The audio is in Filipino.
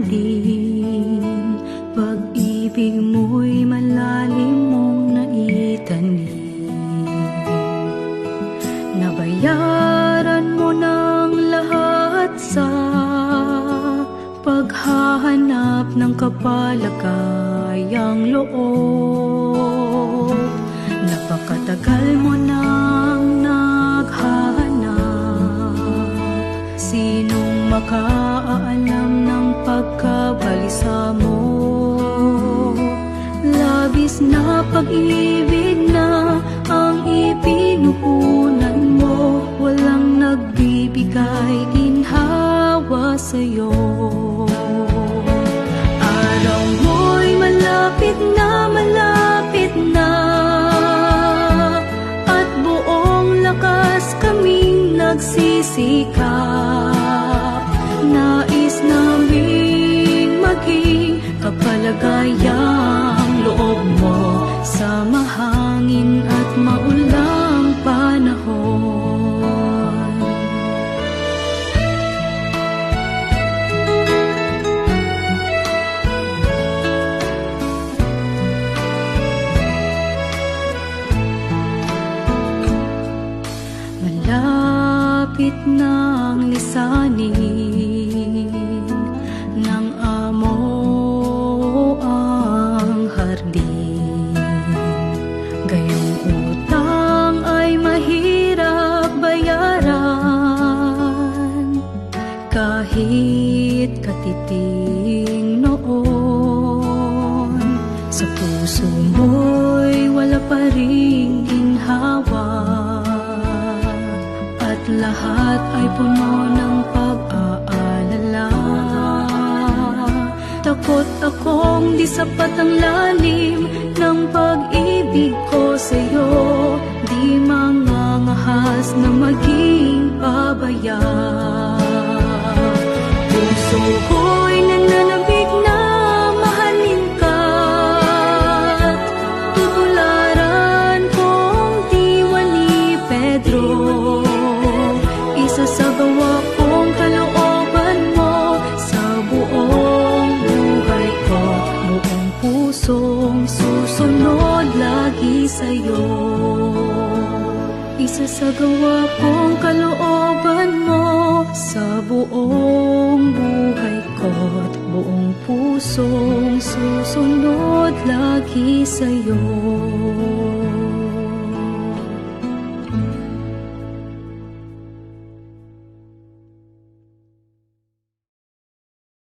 natin. Pag-ibig mo'y malalim mong naitanim. Nabayaran mo ng lahat sa paghahanap ng kapalagayang loob. Napakatagal mo nang naghahanap. Sinong makaalam ng pagkabalisa mo? Labis na pag-ibig na ang ipinuhunan mo. Walang nagbibigay ginhawa sa'yo. Araw mo'y malapit na, at buong lakas kaming nagsisikap. Nais naming maging kapalagayang loob mo sa mahangin at maulang panahon. Malapit nang lisanin ng amo ang hardin. Gayong utang ay mahirap bayaran, kahit katiting noon. Sa puso mo'y wala pa ring ginhawa, at lahat ay puno ng pag-aalala. Takot akong di sapat ang lalim ng pag-ibig ko sa'yo. Di mangangahas na maging pabaya. Puso ko'y nananabik na mahalin ka. Tutularan kong diwa ni Pedro. Isasagawa kong kalooban mo sa buong buhay ko. Buong pusong susunod lagi sa'yo. Isasagawa kong kalooban mo sa buong buhay ko. Buong pusong susunod lagi sa'yo.